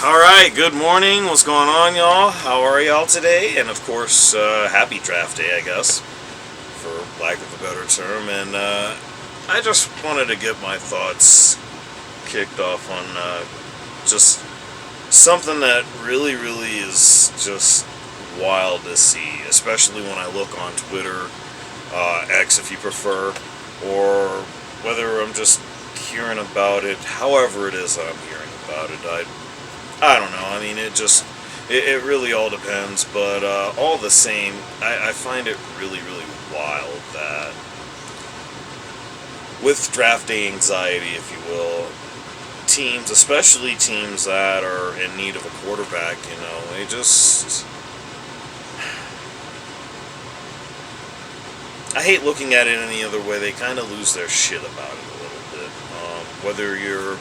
Alright, good morning. What's going on, y'all? How are y'all today? And of course, happy draft day, I guess, for lack of a better term. And I just wanted to get my thoughts kicked off on just something that really is just wild to see, especially when I look on Twitter, X if you prefer, or whether I'm just hearing about it, however it is I'm hearing about it. I don't know. I mean, it really all depends. But all the same, I find it really wild that with draft day anxiety, if you will, teams, especially teams that are in need of a quarterback, they just. I hate looking at it any other way. They kind of lose their shit about it a little bit. Whether you're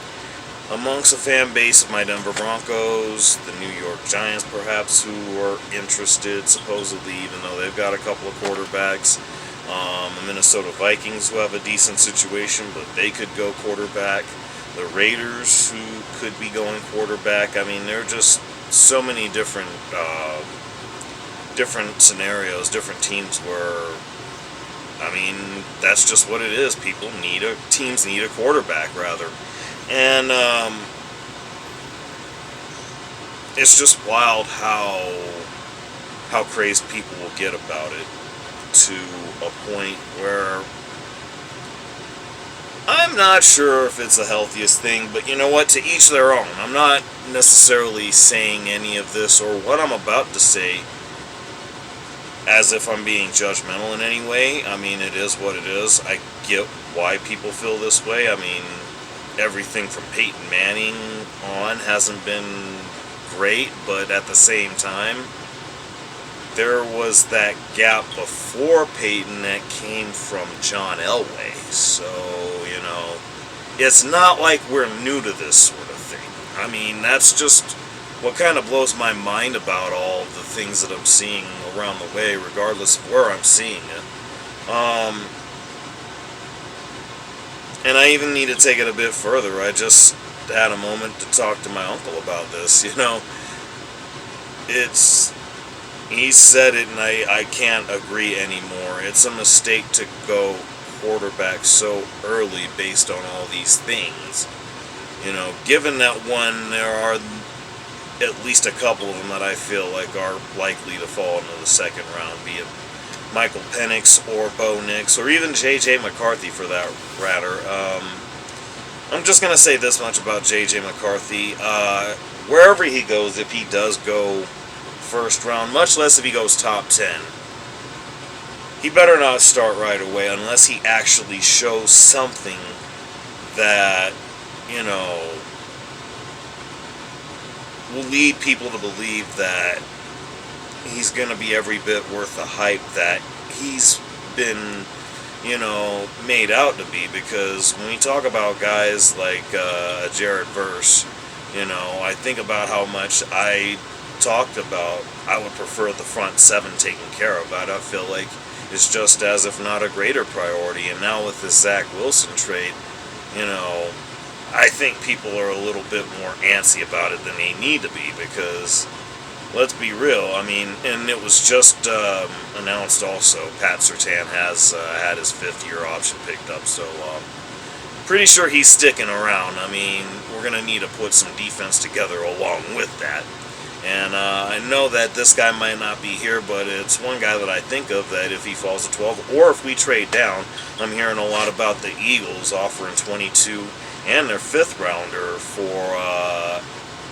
amongst a fan base of my Denver Broncos, the New York Giants perhaps, who are interested, supposedly, even though they've got a couple of quarterbacks, the Minnesota Vikings, who have a decent situation, but they could go quarterback, the Raiders, who could be going quarterback. I mean, there are just so many different scenarios, different teams where, I mean, that's just what it is. Teams need a quarterback, rather. And it's just wild how crazed people will get about it, to a point where I'm not sure if it's the healthiest thing, but you know what? To each their own. I'm not necessarily saying any of this or what I'm about to say as if I'm being judgmental in any way. I mean, it is what it is. I get why people feel this way. I mean, everything from Peyton Manning on hasn't been great, but at the same time, there was that gap before Peyton that came from John Elway. So, it's not like we're new to this sort of thing. I mean, that's just what kind of blows my mind about all the things that I'm seeing around the way, regardless of where I'm seeing it. And I even need to take it a bit further. I just had a moment to talk to my uncle about this. He said it, and I can't agree anymore. It's a mistake to go quarterback so early based on all these things. Given that there are at least a couple of them that I feel like are likely to fall into the second round, be it Michael Penix or Bo Nix, or even J.J. McCarthy for that matter. I'm just going to say this much about J.J. McCarthy. Wherever he goes, if he does go first round, much less if he goes top 10, he better not start right away unless he actually shows something that, will lead people to believe that he's going to be every bit worth the hype that he's been, made out to be. Because when we talk about guys like Jared Verse, I think about how much I talked about I would prefer the front seven taken care of. I feel like it's just as if not a greater priority. And now with this Zach Wilson trade, I think people are a little bit more antsy about it than they need to be, because let's be real. I mean, and it was just announced also, Pat Surtain has had his 5th-year option picked up, so pretty sure he's sticking around. I mean, we're going to need to put some defense together along with that. And I know that this guy might not be here, but it's one guy that I think of that if he falls to 12, or if we trade down, I'm hearing a lot about the Eagles offering 22 and their 5th rounder for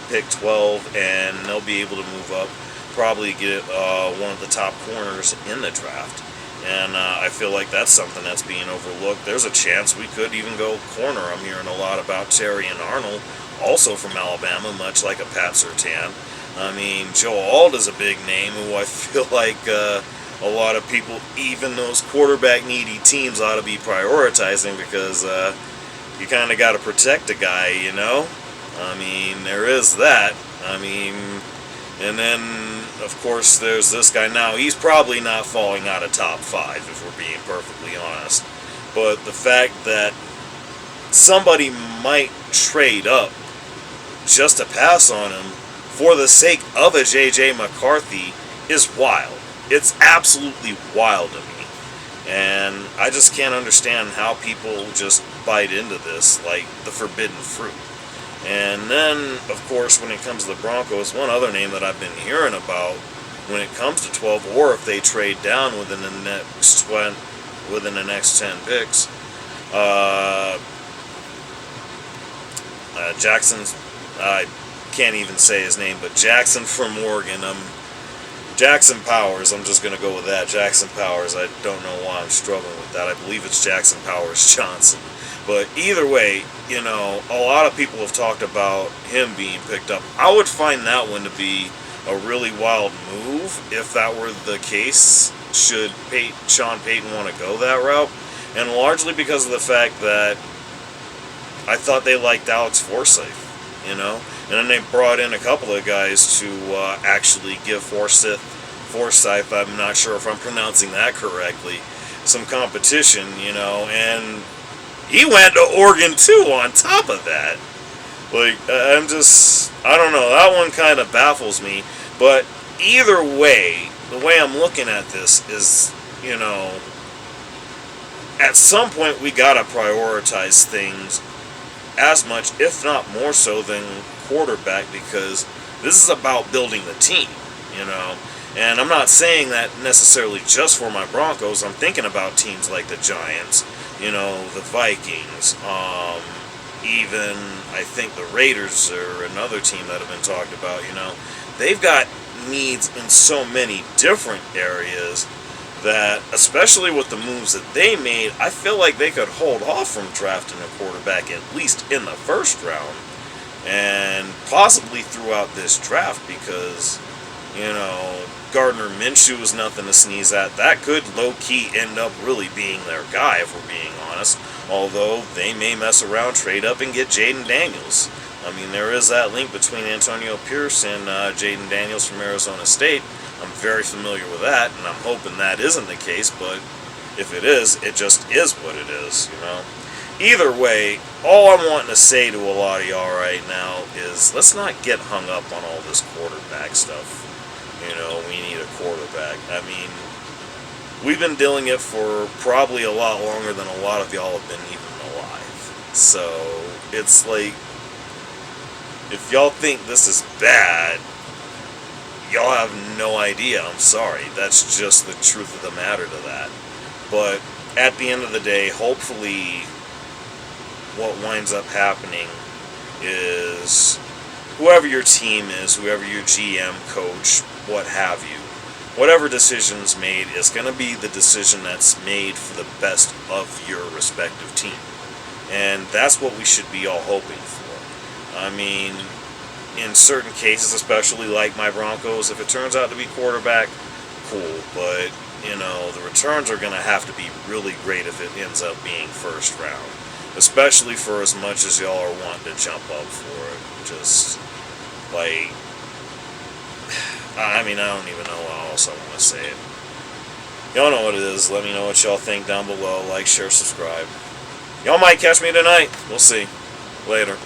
pick 12, and they'll be able to move up, probably get one of the top corners in the draft. And I feel like that's something that's being overlooked. There's a chance we could even go corner. I'm hearing a lot about Terry and Arnold, also from Alabama, much like a Pat Surtain. I mean, Joe Alt is a big name who I feel like a lot of people, even those quarterback-needy teams, ought to be prioritizing, because you kind of got to protect a guy, I mean, there is that. I mean, and then, of course, there's this guy now. He's probably not falling out of top 5, if we're being perfectly honest. But the fact that somebody might trade up just to pass on him for the sake of a J.J. McCarthy is wild. It's absolutely wild to me. And I just can't understand how people just bite into this like the forbidden fruit. And then, of course, when it comes to the Broncos, one other name that I've been hearing about when it comes to 12, or if they trade down within the next 10 picks, Jackson's, I can't even say his name, but Jackson from Oregon. Jackson Powers, I'm just going to go with that. Jackson Powers, I don't know why I'm struggling with that. I believe it's Jackson Powers Johnson. But either way, you know, a lot of people have talked about him being picked up. I would find that one to be a really wild move if that were the case, should Sean Payton want to go that route. And largely because of the fact that I thought they liked Alex Forsythe, you know. And then they brought in a couple of guys to actually give Forsythe, I'm not sure if I'm pronouncing that correctly, some competition, you know. And he went to Oregon too on top of that. Like, I don't know, that one kind of baffles me. But either way, the way I'm looking at this is, you know, at some point we gotta prioritize things as much, if not more so, than quarterback, because this is about building the team, you know. And I'm not saying that necessarily just for my Broncos. I'm thinking about teams like the Giants, you know, the Vikings, even I think the Raiders are another team that have been talked about, you know. They've got needs in so many different areas that, especially with the moves that they made, I feel like they could hold off from drafting a quarterback at least in the first round, and possibly throughout this draft, because, you know, Gardner Minshew is nothing to sneeze at. That could low-key end up really being their guy, if we're being honest, although they may mess around, trade up, and get Jaden Daniels. I mean, there is that link between Antonio Pierce and Jaden Daniels from Arizona State. I'm very familiar with that, and I'm hoping that isn't the case, but if it is, it just is what it is, you know. Either way, all I'm wanting to say to a lot of y'all right now is, let's not get hung up on all this quarterback stuff. You know, we need a quarterback. I mean, we've been dealing it for probably a lot longer than a lot of y'all have been even alive. So, it's like, if y'all think this is bad, y'all have no idea. I'm sorry. That's just the truth of the matter to that. But at the end of the day, hopefully what winds up happening is whoever your team is, whoever your GM, coach, what have you, whatever decision's made is going to be the decision that's made for the best of your respective team. And that's what we should be all hoping for. I mean, in certain cases, especially like my Broncos, if it turns out to be quarterback, cool. But, you know, the returns are going to have to be really great if it ends up being first round. Especially for as much as y'all are wanting to jump up for it. Just, like, I mean, I don't even know what else I want to say it. Y'all know what it is. Let me know what y'all think down below. Like, share, subscribe. Y'all might catch me tonight. We'll see. Later.